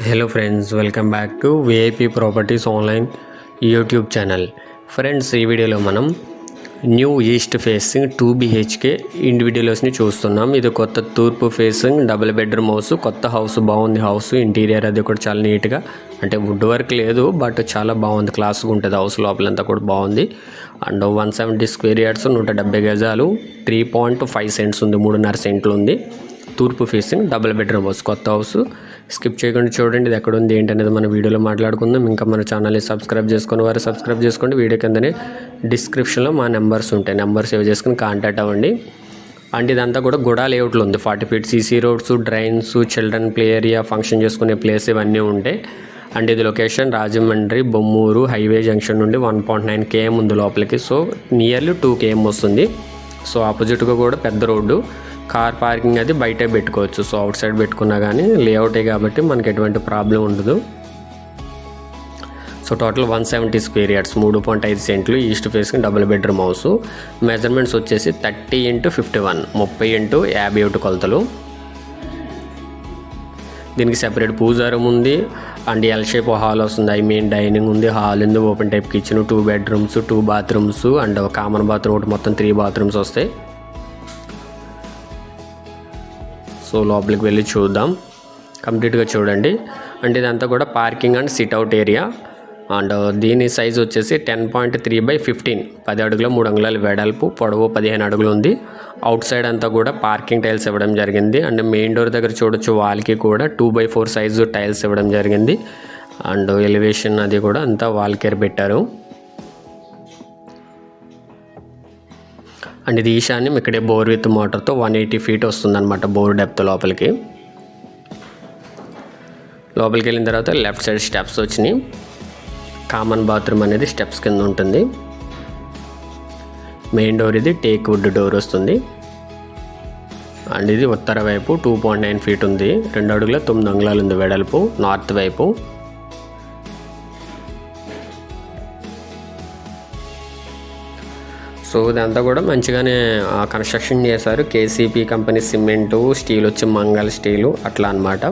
Hello friends, welcome back to VIP properties online YouTube channel. Friends, ఈ వీడియోలో మనం new east facing 2 BHK ఇండివిడ్యువల్స్ని చూస్తున్నాం. ఇది కొత్త తూర్పు ఫేసింగ్ డబుల్ బెడ్రూమ్ హౌస్. కొత్త హౌస్, బాగుంది హౌస్. ఇంటీరియర్ అది కూడా చాలా నీట్గా, అంటే వుడ్ వర్క్ లేదు, బట్ చాలా బాగుంది, క్లాస్గా ఉంటుంది హౌస్. లోపలంతా కూడా బాగుంది. అండ్ 170 స్క్వేర్ యార్డ్స్, 170 గజాలు, 3.5 సెంట్స్ ఉంది, 3.5 సెంట్లు ఉంది. తూర్పు ఫేసింగ్ డబుల్ బెడ్రూమ్ హౌస్, కొత్త హౌస్. స్కిప్ చేయకుండా చూడండి, ఇది ఎక్కడ ఉంది ఏంటి అనేది మన వీడియోలో మాట్లాడుకుందాం. ఇంకా మన ఛానల్ని సబ్స్క్రైబ్ చేసుకుని వారు సబ్స్క్రైబ్ చేసుకోండి. వీడియో కిందనే డిస్క్రిప్షన్లో మా నెంబర్స్ ఉంటాయి, నెంబర్ సేవ్ చేసుకుని కాంటాక్ట్ అవ్వండి. అండ్ ఇదంతా కూడా గుడా లేఅవుట్లో ఉంది. 40 feet CC roads, drains, children play area, function చేసుకునే ప్లేస్ ఇవన్నీ ఉంటాయి. అండ్ ఇది location Rajahmundry Bommuru highway junction నుండి 1.9 km ఉంది లోపలికి. సో నియర్లీ 2 km వస్తుంది. సో ఆపోజిట్గా కూడా పెద్ద రోడ్డు, కార్ పార్కింగ్ అది బయటే పెట్టుకోవచ్చు. సో అవుట్ సైడ్ పెట్టుకున్నా కానీ లేఅవుటే కాబట్టి మనకి ఎటువంటి ప్రాబ్లం ఉండదు. సో టోటల్ 170 స్క్వేర్ యార్డ్స్, 3.5 సెంట్లు, east facing double bedroom house. Measurements వచ్చేసి 30 x 51, 30 x 51 కొలతలు. దీనికి సెపరేట్ పూజా రూమ్ ఉంది. అండ్ ఎల్ షేప్ హాల్ వస్తుంది, డైనింగ్ ఉంది, హాల్ ఉంది, open type kitchen, 2 bedrooms, 2 bathrooms, and common bathroom ఒకటి, మొత్తం 3 బాత్రూమ్స్ వస్తాయి. సో లోపలికి వెళ్ళి చూద్దాం, కంప్లీట్గా చూడండి. అండ్ ఇదంతా కూడా parking and sit-out area. And దీని సైజ్ వచ్చేసి 10.3/15, 10 అడుగుల 3 అంగుళాలు వెడల్పు, పొడవు 15 అడుగులు ఉంది. అవుట్ సైడ్ అంతా కూడా పార్కింగ్ టైల్స్ ఇవ్వడం జరిగింది. అండ్ మెయిన్ డోర్ దగ్గర చూడొచ్చు, వాల్కి కూడా 2x4 సైజు టైల్స్ ఇవ్వడం జరిగింది. అండ్ ఎలివేషన్ అది కూడా అంతా వాల్ కేర్ పెట్టారు. అండ్ ఇది ఈశాన్యం, ఇక్కడే బోర్ విత్ మోటార్తో 180 ఫీట్ వస్తుందన్నమాట బోర్ డెప్త్. లోపలికి వెళ్ళిన తర్వాత లెఫ్ట్ సైడ్ స్టెప్స్ వచ్చినాయి. కామన్ బాత్రూమ్ అనేది స్టెప్స్ కింద ఉంటుంది. మెయిన్ డోర్ ఇది టేక్ వుడ్ డోర్ వస్తుంది. అండ్ ఇది ఉత్తర వైపు 2.9 ఫీట్ ఉంది, 2 అడుగుల 9 అంగుళాలు ఉంది వెడల్పు. నార్త్ వైపు సో ఇదంతా కూడా మంచిగానే కన్స్ట్రక్షన్ చేశారు. కేసీపీ కంపెనీ సిమెంటు, స్టీల్ వచ్చి మంగళ స్టీలు అట్లా అనమాట.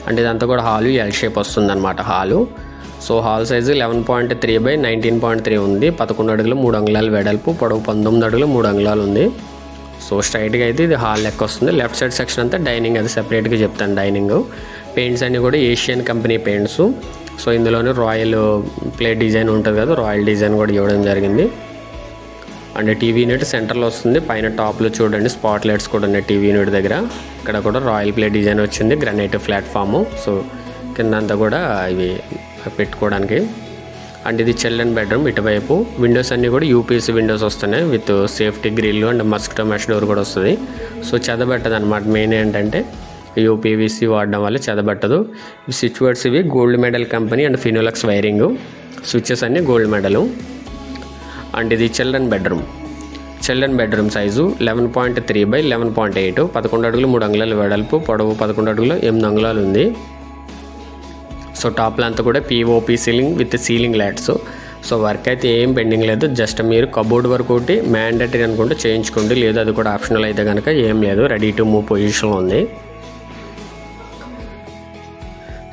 అంటే ఇదంతా కూడా హాలు ఎల్ షేప్ వస్తుంది అనమాట హాలు. సో హాల్ సైజు 11.3/19.3 ఉంది, 11 అడుగులు 3 అంగుళాలు వెడల్పు, పొడవు 19 అడుగులు 3 అంగుళాలు ఉంది. సో స్ట్రైట్గా అయితే ఇది హాల్ లెక్క వస్తుంది. లెఫ్ట్ సైడ్ సెక్షన్ అంతా డైనింగ్, అది సెపరేట్గా చెప్తాను. డైనింగ్ పెయింట్స్ అన్నీ కూడా ఏషియన్ కంపెనీ పెయింట్స్. సో ఇందులోనే రాయల్ ప్లేట్ డిజైన్ ఉంటుంది కదా, రాయల్ డిజైన్ కూడా ఇవ్వడం జరిగింది. అండ్ టీవీ యూనిట్ సెంటర్లో వస్తుంది. పైన టాప్లో చూడండి స్పాట్ లైట్స్ కూడా ఉన్నాయి టీవీ యూనిట్ దగ్గర. ఇక్కడ కూడా రాయల్ ప్లే డిజైన్ వచ్చింది, గ్రానైట్ ప్లాట్ఫాము. సో కింద అంతా కూడా ఇవి పెట్టుకోవడానికి. అండ్ ఇది చిల్డ్రన్ బెడ్రూమ్. ఇటువైపు విండోస్ అన్నీ కూడా యూపీఎస్సీ విండోస్ వస్తున్నాయి with safety grill and mosquito mesh door కూడా వస్తుంది. సో చెదబెట్టదు అనమాట. మెయిన్ ఏంటంటే యూపీవీసీ వాడడం వల్ల చెదబెట్టదు. స్విచ్ బోర్డ్స్ ఇవి gold medal company and Finolex wiring. Switches అన్నీ గోల్డ్ మెడలు. అండ్ ఇది చిల్డ్రన్ బెడ్రూమ్ సైజు 11.3/11.8, 11 అడుగులు 3 అంగుళాలు వెడల్పు, పొడవు 11 అడుగులు 8 అంగుళాలు ఉంది. సో టాప్లో అంతా కూడా POP ceiling with ceiling lights. So work అయితే ఏం పెండింగ్ లేదు. జస్ట్ మీరు కబోర్డ్ వర్క్ ఒకటి మ్యాండేటరీ అనుకుంటే చేయించుకోండి, లేదు అది కూడా ఆప్షనల్ అయితే కనుక ఏం లేదు, రెడీ టు మూవ్ పొజిషన్లో ఉంది.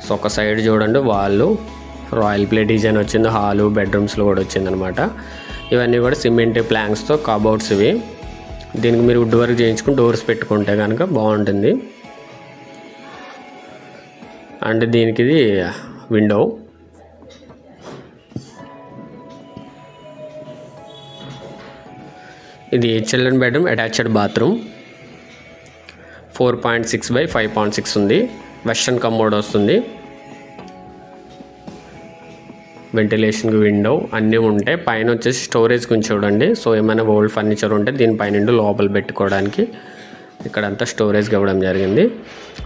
సో ఒక సైడ్ చూడండి వాళ్ళు రాయల్ ప్లే డిజైన్ వచ్చింది, హాలు బెడ్రూమ్స్లో కూడా వచ్చిందనమాట. ఇవన్నీ కూడా సిమెంట్ ప్లాంక్స్తో కబోర్డ్స్ ఇవి. దీనికి మీరు వుడ్ వర్క్ చేయించుకుని డోర్స్ పెట్టుకుంటే కనుక బాగుంటుంది. అండ్ దీనికి ఇది విండో. ఇది చిల్డ్రన్ బెడ్రూమ్, అటాచ్డ్ బాత్రూమ్, 4.6/5.6 ఉంది. వెస్టర్న్ కమోడ్ వస్తుంది. వెంటిలేషన్కి విండో అన్నీ ఉంటాయి. పైన వచ్చేసి స్టోరేజ్ గురించి చూడండి. సో ఏమైనా ఓల్డ్ ఫర్నిచర్ ఉంటే దీనిపైన లోపల పెట్టుకోవడానికి ఇక్కడంతా స్టోరేజ్కి ఇవ్వడం జరిగింది.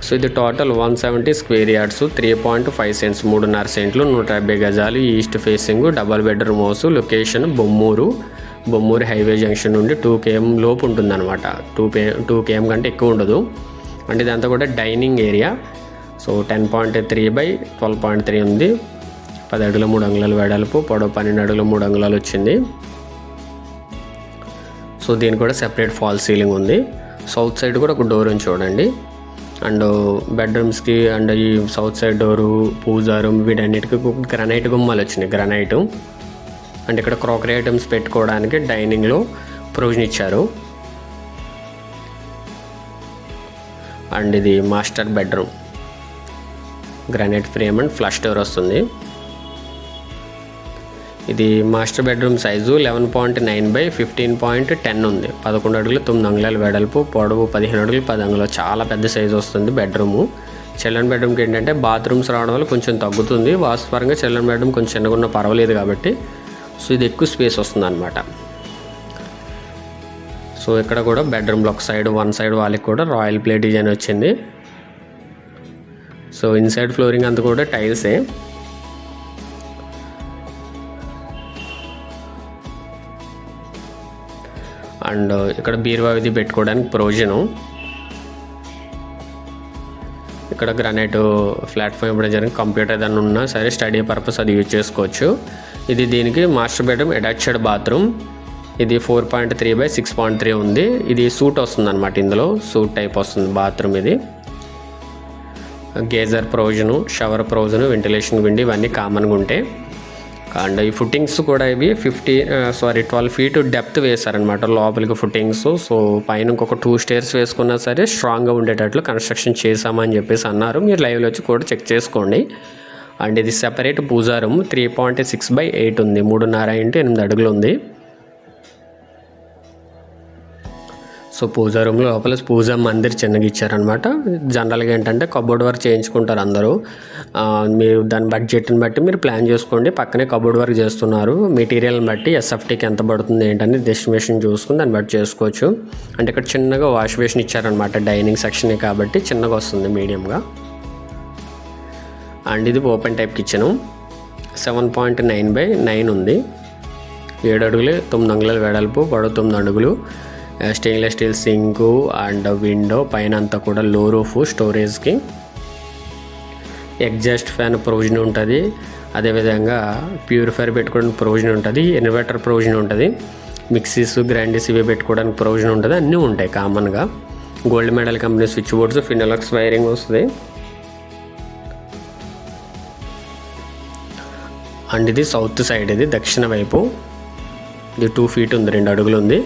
సో ఇది టోటల్ 170 స్క్వేర్ యార్డ్స్, 3.5 సెంట్స్, 3.5 సెంట్లు, 170 గజాలు, east facing double bedroom house. Location Bommuru highway junction నుండి 2 km లోపు ఉంటుంది అనమాట. 2 km కంటే ఎక్కువ ఉండదు. అంటే ఇదంతా కూడా డైనింగ్ ఏరియా. సో 10.3/12.3 ఉంది, 10 అడుగుల 3 అంగుళాలు వెడల్పు, పొడవు 12 అడుగుల 3 అంగుళాలు వచ్చింది. సో దీనికి కూడా సెపరేట్ ఫాల్ సీలింగ్ ఉంది. సౌత్ సైడ్ కూడా ఒక డోర్ ఉంది చూడండి. అండ్ బెడ్రూమ్స్కి అండ్ ఈ సౌత్ సైడ్ డోరు, పూజా రూమ్ వీటన్నిటికీ గ్రనైట్ గుమ్మాలు వచ్చినాయి. గ్రనైట్ అండ్ ఇక్కడ క్రాకరీ ఐటమ్స్ పెట్టుకోవడానికి డైనింగ్లో ప్రొవిజన్ ఇచ్చారు. అండ్ ఇది master bedroom, granite frame and flush door వస్తుంది. ఇది మాస్టర్ బెడ్రూమ్ సైజు 11.9/15.10 ఉంది. 11 అడుగులు 9 అంగుళాల వెడల్పు, పొడవు 15 అడుగులు 10 అంగుళాలు, చాలా పెద్ద సైజు వస్తుంది బెడ్రూము. చిల్డ్రన్ బెడ్రూమ్కి ఏంటంటే బాత్రూమ్స్ రావడం వల్ల కొంచెం తగ్గుతుంది. వాస్తుపరంగా చిల్డ్రన్ బెడ్రూమ్ కొంచెం చిన్నగా ఉన్న పర్వాలేదు కాబట్టి సో ఇది ఎక్కువ స్పేస్ వస్తుంది అనమాట. సో ఇక్కడ కూడా బెడ్రూమ్లో వన్ సైడ్ వాళ్ళకి కూడా రాయల్ ప్లే డిజైన్ వచ్చింది. సో ఇన్సైడ్ ఫ్లోరింగ్ అంతా కూడా టైల్సే. అండ్ ఇక్కడ బీరువా ఇది పెట్టుకోవడానికి ప్రొవిజను. ఇక్కడ గ్రానైట్ ప్లాట్ఫామ్ ఇవ్వడం జరిగింది. కంప్యూటర్ ఏదైనా ఉన్నా సరే స్టడీ పర్పస్ అది యూజ్ చేసుకోవచ్చు. ఇది దీనికి మాస్టర్ బెడ్రూమ్ అటాచ్డ్ బాత్రూమ్. ఇది 4.3/6.3 ఉంది. ఇది సూట్ వస్తుంది అనమాట. ఇందులో సూట్ టైప్ వస్తుంది బాత్రూమ్. ఇది geyser provision, shower provision, ventilation window ఇవన్నీ కామన్గా ఉంటాయి. అండ్ ఈ ఫుట్టింగ్స్ కూడా ఇవి 12 feet డెప్త్ వేశారనమాట లోపలికి ఫుట్టింగ్స్. సో పైన ఇంకొక 2 stairs వేసుకున్నా సరే స్ట్రాంగ్గా ఉండేటట్లు కన్స్ట్రక్షన్ చేశామని చెప్పేసి అన్నారు. మీరు లైవ్లో వచ్చి కూడా చెక్ చేసుకోండి. అండ్ ఇది సెపరేట్ పూజా రూమ్ 3.6/8 ఉంది. 3.5 x 8 అడుగులు ఉంది. సో పూజా రూమ్ లోపల పూజా మందిర్ చిన్నగా ఇచ్చారనమాట. జనరల్గా ఏంటంటే కబోర్డ్ వర్క్ చేయించుకుంటారు అందరూ. మీరు దాని బడ్జెట్ని బట్టి మీరు ప్లాన్ చేసుకోండి. పక్కనే కబోర్డ్ వర్క్ చేస్తున్నారు. మెటీరియల్ని బట్టి ఎస్ఎఫ్టీకి ఎంత పడుతుంది ఏంటని డెస్టినేషన్ చూసుకుని దాన్ని బట్టి చేసుకోవచ్చు. అంటే ఇక్కడ చిన్నగా వాష్ బేసిన్ ఇచ్చారనమాట. డైనింగ్ సెక్షన్ కాబట్టి చిన్నగా వస్తుంది మీడియంగా. అండ్ ఇది ఓపెన్ టైప్ కిచెను 7.9/9 ఉంది. 7 అడుగులు 9 అంగుళాల వెడల్పు, పొడవు 9 అడుగులు. Stainless steel sink and window, పైన అంతా కూడా లో రూఫ్ స్టోరేజ్కి. ఎగ్జాస్ట్ ఫ్యాన్ ప్రొవిజన్ ఉంటుంది. అదేవిధంగా ప్యూరిఫైర్ పెట్టుకోవడానికి ప్రొవిజన్ ఉంటుంది. ఇన్వర్టర్ ప్రొవిజన్ ఉంటుంది. మిక్సీస్, గ్రైండర్స్ ఇవి పెట్టుకోవడానికి ప్రొవిజన్ ఉంటుంది. అన్నీ ఉంటాయి కామన్గా. Gold medal company switch boards, Finolex wiring వస్తుంది. అండ్ ఇది సౌత్ సైడ్, ఇది దక్షిణ వైపు. ఇది 2 feet ఉంది, 2 అడుగులు ఉంది.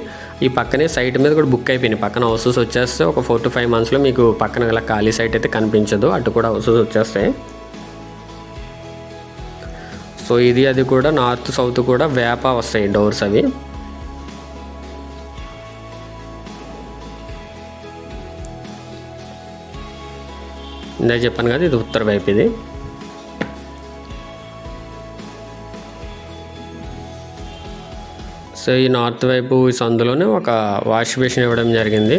ఈ పక్కనే సైట్ మీద కూడా బుక్ అయిపోయినాయి. పక్కన హౌసెస్ వచ్చేస్తే ఒక 4 to 5 monthsలో మీకు పక్కన గల ఖాళీ సైట్ అయితే కనిపించదు. అటు కూడా హౌసెస్ వచ్చేస్తాయి. సో ఇది అది కూడా నార్త్ సౌత్ కూడా వేప వస్తాయి డోర్స్ అవి. ఇందాక చెప్పాను కదా ఇది ఉత్తర వైపు. ఇది సో ఈ నార్త్ వైపు ఈ సందులోనే ఒక వాష్ బేసిన్ ఇవ్వడం జరిగింది.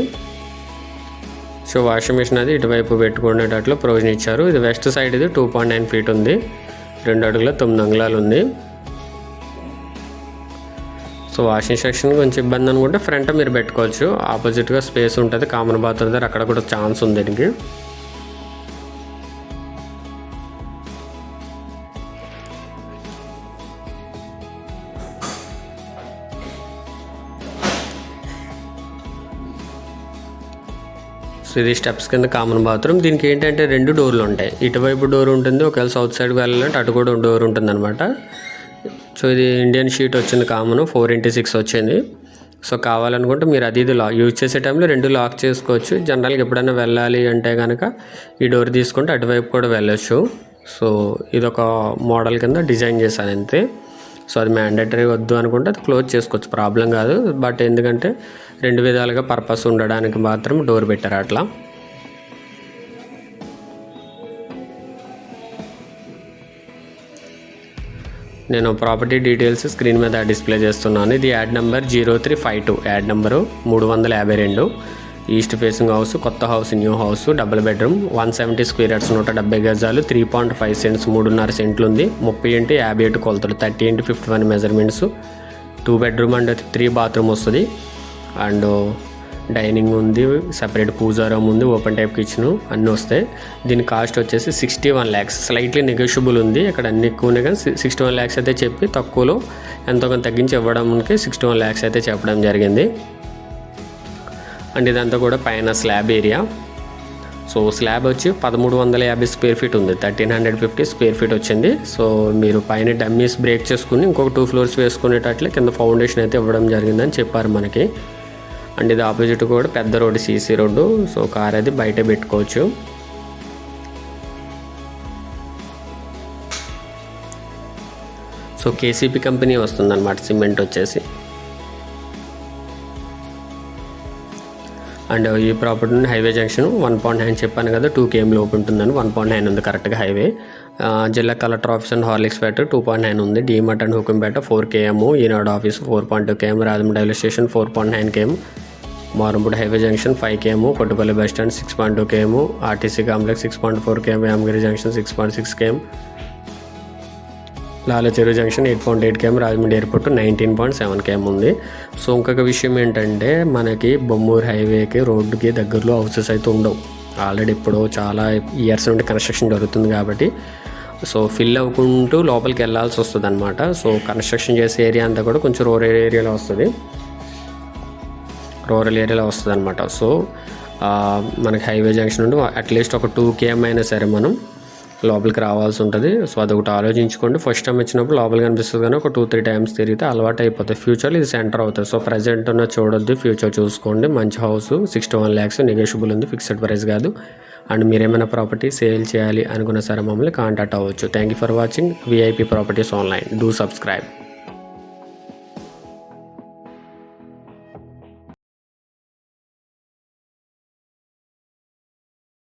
సో వాషింగ్ మిషన్ అది ఇటువైపు పెట్టుకునేటట్లు ప్రొవిజన్ ఇచ్చారు. ఇది వెస్ట్ సైడ్, ఇది 2.9 feet ఉంది. 2 అడుగుల 9 అంగుళాలు ఉంది. సో వాషింగ్ సెక్షన్ కొంచెం ఇబ్బంది అనుకుంటే ఫ్రంట్ మీరు పెట్టుకోవచ్చు. ఆపోజిట్గా స్పేస్ ఉంటుంది. కామన్ బాత్రూమ్ దగ్గర అక్కడ కూడా ఛాన్స్ ఉంది దీనికి. సో ఇది స్టెప్స్ కింద కామన్ బాత్రూమ్. దీనికి ఏంటంటే 2 డోర్లు ఉంటాయి. ఇటువైపు డోర్ ఉంటుంది. ఒకవేళ సౌత్ సైడ్కి వెళ్ళాలంటే అటు కూడా డోర్ ఉంటుంది అనమాట. సో ఇది ఇండియన్ షీట్ వచ్చింది కామన్ 4x6 వచ్చింది. సో కావాలనుకుంటే మీరు అది ఇది యూజ్ చేసే టైంలో 2 లాక్ చేసుకోవచ్చు. జనరల్గా ఎప్పుడైనా వెళ్ళాలి అంటే కనుక ఈ డోర్ తీసుకుంటే అటువైపు కూడా వెళ్ళొచ్చు. సో ఇదొక మోడల్ కింద డిజైన్ చేశాను అంతే. సో అది మ్యాండేటరీ వద్దు అనుకుంటే అది క్లోజ్ చేసుకోవచ్చు, ప్రాబ్లం కాదు. బట్ ఎందుకంటే 2 విధాలుగా పర్పస్ ఉండడానికి మాత్రం డోర్ పెట్టారు అట్లా. నేను ప్రాపర్టీ డీటెయిల్స్ స్క్రీన్ మీద డిస్ప్లే చేస్తున్నాను. ఇది ad number 0352, ad number 352. East facing house, కొత్త house, new house, double bedroom, 170 square yards, 170 గజాలు, 3.5 cents, 3.5 సెంట్లు ఉంది. 30 x 57 కొలతలు, 30 x 51 measurements, 2 bedroom and 3 bathroom వస్తుంది. అండ్ డైనింగ్ ఉంది, సపరేట్ పూజా రూమ్ ఉంది, ఓపెన్ టైప్ కిచెన్ అన్నీ వస్తాయి. దీని కాస్ట్ వచ్చేసి 61 lakhs. స్లైట్లీ నెగోషియబుల్ ఉంది. ఇక్కడ అన్ని ఎక్కువనే కానీ 61 lakhs అయితే చెప్పి తక్కువలో ఎంతో కొంత తగ్గించి ఇవ్వడానికి 61 lakhs అయితే చెప్పడం జరిగింది. అండ్ ఇదంతా కూడా పైన స్లాబ్ ఏరియా. సో స్లాబ్ వచ్చి 1350 స్క్వేర్ ఫీట్ ఉంది, 1350 స్క్వేర్ ఫీట్ వచ్చింది. సో మీరు పైన డమ్మీస్ బ్రేక్ చేసుకుని ఇంకొక 2 ఫ్లోర్స్ వేసుకునేటట్లే కింద ఫౌండేషన్ అయితే ఇవ్వడం జరిగిందని చెప్పారు మనకి. అండ్ ఇది ఆపోజిట్ కూడా పెద్ద road, CC road. So car అది బయట పెట్టుకోవచ్చు. సో కేసీపీ కంపెనీ వస్తుందన్నమాట సిమెంట్ వచ్చేసి. అండ్ ఈ ప్రాపర్టీ నుండి హైవే జంక్షన్ 1.9 చెప్పాను కదా, 2 km లోపు ఉంటుందని. 1.9 ఉంది కరెక్ట్గా హైవే. జిల్లా collector office and Horlicks factory 2.9 ఉంది. DMart and Hukumpeta 4 km, Eenadu office 4.2 km, Rajahmundry railway station 4.9 km, Marampudi highway junction 5 km, Kottupalli bus stand 6.2 km, RTC complex 6.4 km, Yamagiri junction 6.6 km, Lalacheruvu junction 8.8 km, Rajahmundry airport 19.7 km ఉంది. So ఇంకొక విషయం ఏంటంటే మనకి బొమ్మూరు హైవేకి రోడ్డుకి దగ్గరలో హౌసెస్ అయితే ఉండవు. ఆల్రెడీ ఇప్పుడు చాలా ఇయర్స్ నుండి కన్స్ట్రక్షన్ జరుగుతుంది కాబట్టి సో ఫిల్ అవ్వకుంటూ లోపలికి వెళ్ళాల్సి వస్తుంది అనమాట. సో కన్స్ట్రక్షన్ చేసే ఏరియా అంతా కూడా కొంచెం రూరల్ ఏరియాలో వస్తుంది అనమాట. సో మనకి హైవే జంక్షన్ నుండి అట్లీస్ట్ ఒక 2 km అయినా సరే మనం లోపలికి రావాల్సి ఉంటుంది. సో అదొకటి ఆలోచించుకోండి. ఫస్ట్ టైం వచ్చినప్పుడు లోపలికి కనిపిస్తుంది కానీ ఒక 2-3 times తిరిగితే అలవాటు అయిపోతుంది. ఫ్యూచర్లో ఇది సెంటర్ అవుతుంది. సో ప్రజెంట్ ఉన్న చూడొద్దు, ఫ్యూచర్ చూసుకోండి. మంచి హౌస్ 61 lakhs నెగోషియబుల్ ఉంది, ఫిక్స్డ్ ప్రైస్ కాదు. అండ్ మీరు ఏమైనా ప్రాపర్టీ సేల్ చేయాలి అనుకున్న సరే మమ్మల్ని కాంటాక్ట్ అవ్వచ్చు. Thank you for watching VIP properties online. Do subscribe.